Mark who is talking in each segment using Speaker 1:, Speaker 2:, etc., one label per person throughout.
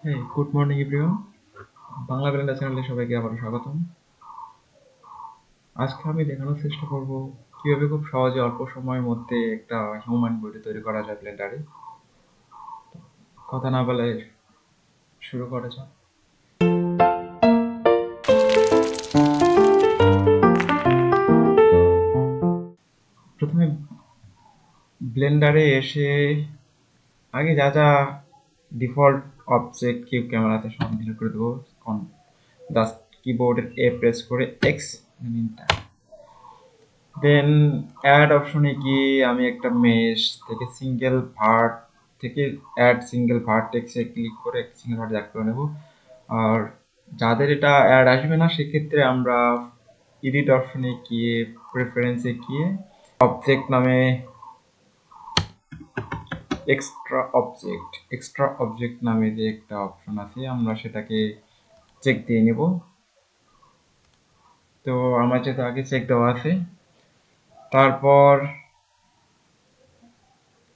Speaker 1: হেই, good morning everyone. Bangla ব্যালেন্ডা চ্যানেলে সবাইকে আবারও স্বাগতম। আজকে আমি দেখানোর চেষ্টা করব কিভাবে খুব সহজে অল্প সময়ের মধ্যে একটা হিউম্যান বডি তৈরি করা যায় ব্লেন্ডারে। কথা না বলে শুরু করা যাক। প্রথমে ব্লেন্ডারে এসে আগে যা যা ডিফল্ট অবজেক্ট কিউব ক্যামেরাতে সব ডিলিট করে দেবো। জাস্ট কিবোর্ডের এ প্রেস করে এক্স, দেন অ্যাড অপশনে গিয়ে আমি একটা মেশ থেকে সিঙ্গেল ভার্ট থেকে অ্যাড সিঙ্গেল ভার্টেক্সে ক্লিক করে সিঙ্গেল ভার্ট অ্যাড করে নেব। আর যাদের এটা অ্যাড আসবে না সেক্ষেত্রে আমরা এডিট অপশনে গিয়ে প্রেফারেন্সে গিয়ে অবজেক্ট নামে এক্সট্রা অবজেক্ট নামে যে একটা অপশন আছে আমরা সেটাকে চেক দিয়ে নেব। তো আমার যেটা আগে চেক দেওয়া আছে, তারপর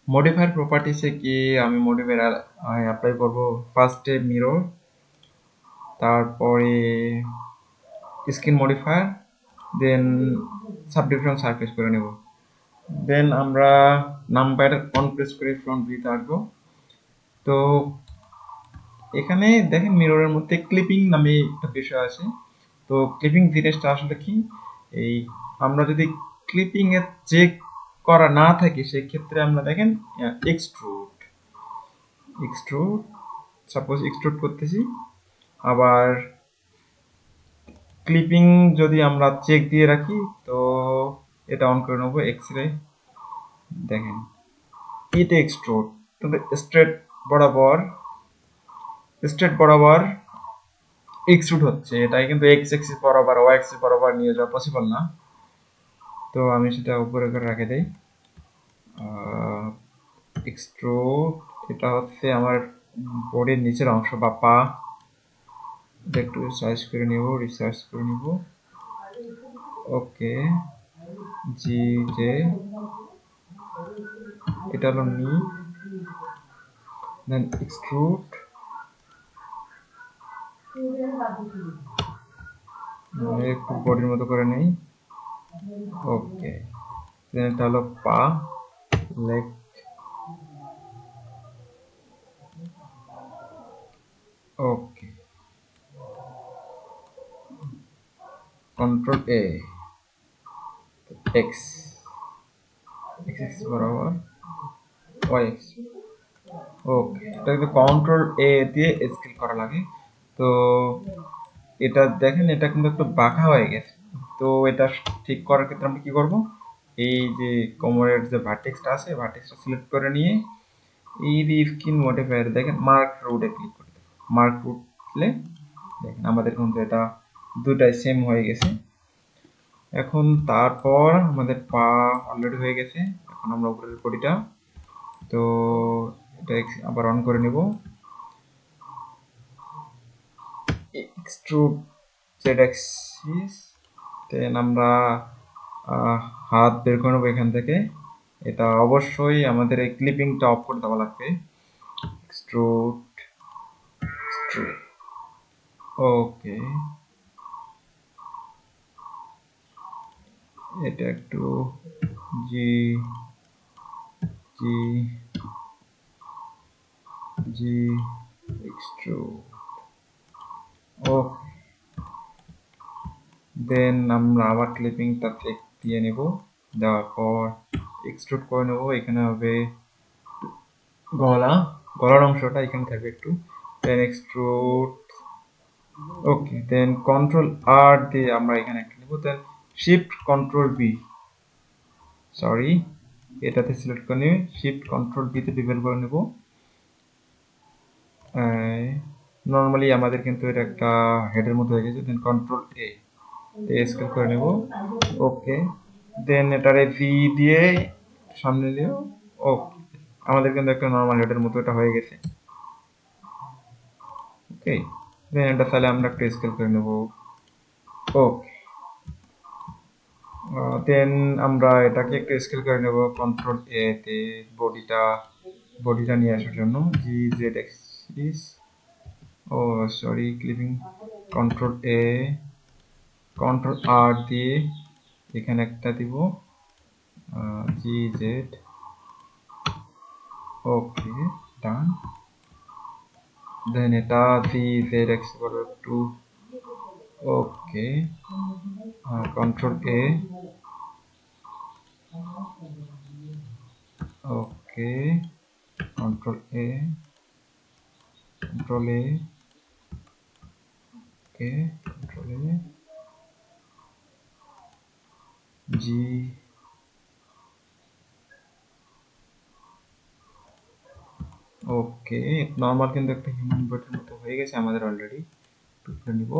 Speaker 1: মডিফায়ার প্রপার্টিসে গিয়ে আমি মডিফায়ার অ্যাপ্লাই করব। ফার্স্টে মিরর, তারপরে স্কিন মডিফায়ার, দেন সাবডিভিশন সারফেস করে নেব। দেন আমরা নাম্বার অন প্রেস করে ফ্রন্ট ভিউতে আসবো। তো এখানে দেখেন মিররের মধ্যে ক্লিপিং নামে একটা বিষয় আছে। তো ক্লিপিং জিনিসটা আসলে কি, এই আমরা যদি ক্লিপিং এর চেক করা না থাকে সেক্ষেত্রে আমরা দেখেন এক্সট্রুড এক্সট্রুড সাপোজ এক্সট্রুড করতেছি। আবার ক্লিপিং যদি আমরা চেক দিয়ে রাখি তো এটা অন করে নেবো। এক্সরে দেখেন এটা এক্সট্রুড, তবে স্ট্রেট বরাবর এক্সট্রুড হচ্ছে, এটাই কিন্তু এক্স এক্সিস বরাবর ওয়াই এক্সিস বরাবর নিয়ে যাওয়া পসিবল না। তো আমি সেটা উপরে করে রেখে দেই। এক্সট্রুড এটা হচ্ছে আমার বডির নিচের অংশ বা পা। একটু সার্চ করে নিব, রিসার্চ করে নিব। ওকে, জি জে এটা হলো নি, দেন এক্সট্রুড একটু বডির মতো করে নেই। ওকে, দেন এটা হলো পা, লেগ, ওকে, কন্ট্রোল এ, এক্স এক্স বরাবর ওয়াই এক্স। ওকে, এটা কিন্তু কন্ট্রোল এ দিয়ে স্কেল করা লাগে। তো এটা দেখেন এটা কিন্তু একটু বাঁকা হয়ে গেছে। তো এটা ঠিক করার ক্ষেত্রে আমরা কি করব, এই যে কোমরের যে ভার্টেক্সটা আছে ভার্টেক্সটা সিলেক্ট করে নিয়ে এই যে স্কিন মডিফায়ার দেখেন মার্ক রুটে ক্লিক করে দেব। মার্ক রুট দিলে দেখেন আমাদের কিন্তু এটা দুটাই সেম হয়ে গেছে। এখন তারপর আমাদের পা অলরেডি হয়ে গেছে। এখন আমরা উপরের বডিটা, তো এটা আবার অন করে নেব। এক্সট্রুড জেড অ্যাক্সিস, দেন আমরা হাত বের করে নেবো এখান থেকে। এটা অবশ্যই আমাদের এই ক্লিপিংটা অফ করে দেওয়া লাগবে। এক্সট্রুড এক্সট্রুড, ওকে, এটা একটু জি জি জি এক্সট্রুড, ওকে, দেন আমরা আবার ক্লিপিংটা চেক দিয়ে নেব। দেওয়ার পর এক্সট্রুড করে নেব। এখানে হবে গলার অংশটা এখানে থাকবে একটু, দেন এক্সট্রুড, ওকে, দেন কন্ট্রোল আর দিয়ে আমরা এখানে একটা নেব। দেন শিফট কন্ট্রোল বি, সরি এটাতে সিলেক্ট করে নিয়ে শিফট কন্ট্রোল বি তে ডিবেল করে নেব। নর্মালি আমাদের কিন্তু এটা একটা হেডের মতো হয়ে গেছে। দেন কন্ট্রোল এ স্কেল করে নেব। ওকে, দেন এটারে ভি দিয়ে সামনে নিয়ে, ওকে, আমাদের কিন্তু একটা নর্মাল হেডের মতো এটা হয়ে গেছে। ওকে, দেন এটা তাহলে আমরা একটু স্কেল করে নেব। ওকে, দেন আমরা এটাকে একটু স্কেল করে নেব কন্ট্রোল এ তে বডিটা নিয়ে আসার জন্য জি জেড এক্সিস। ও সরি, ক্লিপিং, কন্ট্রোল এ, কন্ট্রোল আর দিয়ে এখানে একটা দিব জি জেড। ওকে, ডান। দেন এটা জি জেড এক্সপ্লোরার 2। ওকে, কন্ট্রোল এ। ওকে, কন্ট্রোল এ, কন্ট্রোল এ। ওকে, কন্ট্রোল এ, জি। ওকে, নর্মাল কিন্তু একটা হিউম্যান বডির মতো হয়ে গেছে আমাদের অলরেডি। টুকরে নিব।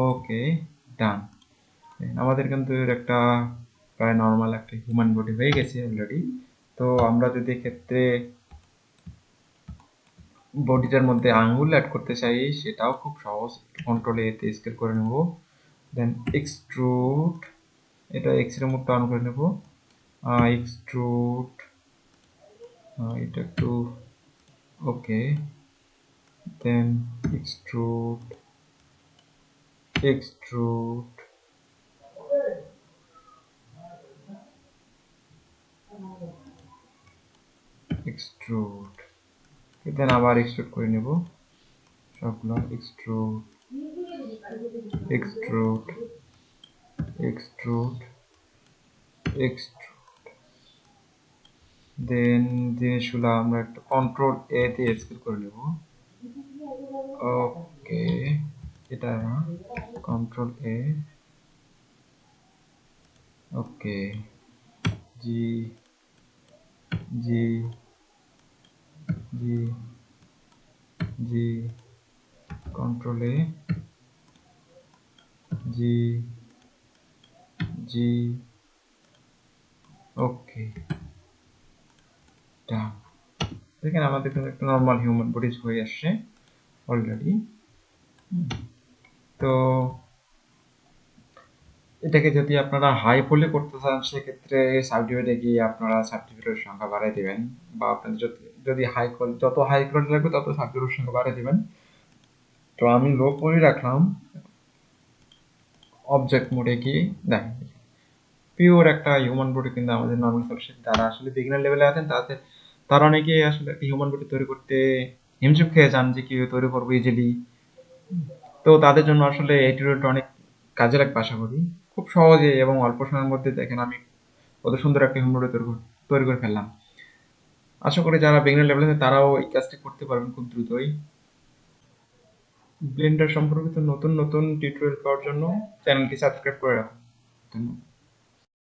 Speaker 1: ওকে, ডান। আমাদের কিন্তু এর একটা প্রায় নর্মাল একটা হিউম্যান বডি হয়ে গেছে অলরেডি। তো আমরা যদি ক্ষেত্রে বডিটার মধ্যে আঙ্গুল অ্যাড করতে চাই সেটাও খুব সহজ। কন্ট্রোল এ তে স্কেল করে নেব। দেন এক্সট্রুড, এটা এক্স রে মোডটা অন করে নেব। এক্সট্রুড, এটা একটু okay. Then extrude, extrude, extrude. Then আবার এক্সট্রুড করে নেব সবগুলো। Extrude, extrude, extrude, extrude. Then জিনিসগুলো আমরা একটা কন্ট্রোল এ দিয়ে স্কেল করে নেব। ওকে, এটা কন্ট্রোল এ। ওকে, জি, জি, জি, জি, কন্ট্রোল এ, জি, জি। ওকে, ডান। দেখেন আমাদের কিন্তু একটা নর্মাল হিউম্যান বডি হয়ে আসছে অলরেডি। তো এটাকে যদি আপনারা হাই পোলে করতে চান সেক্ষেত্রে সাবডিভাইডে গিয়ে আপনারা সাবডিভাইডের সংখ্যা বাড়াই দিবেন, বা আপনাদের যদি হাই যত হাই কোয়ালিটি লাগবে তত সাবডিভাইডের সংখ্যা বাড়াই দিবেন। তো আমি লো করে রাখলাম। অবজেক্ট মোডে গিয়ে দেখেন পিওর একটা হিউম্যান বডি কিন্তু আমাদের নর্মাল সলিউশন। তারা আসলে বিগিনার লেভেলে আছেন, তারা অনেকে আসলে একটা হিউম্যান বডি তৈরি করতে হিমশিম খেয়ে যান যে কিভাবে তৈরি করবো ইজিলি। তো তাদের জন্য আসলে এই টিউটোরিয়ালটা অনেক কাজে লাগবে আশা করি। খুব সহজে এবং অল্প সময়ের মধ্যে দেখেন আমি কত সুন্দর একটা হিউম্যান বডি তৈরি করে ফেললাম। আশা করি যারা বিগিনার লেভেলে আছে তারাও এই কাজটি করতে পারবেন খুব দ্রুতই। ব্লেন্ডার সম্পর্কিত নতুন নতুন টিউটোরিয়াল পাওয়ার জন্য চ্যানেলটি সাবস্ক্রাইব করে রাখুন। ধন্যবাদ।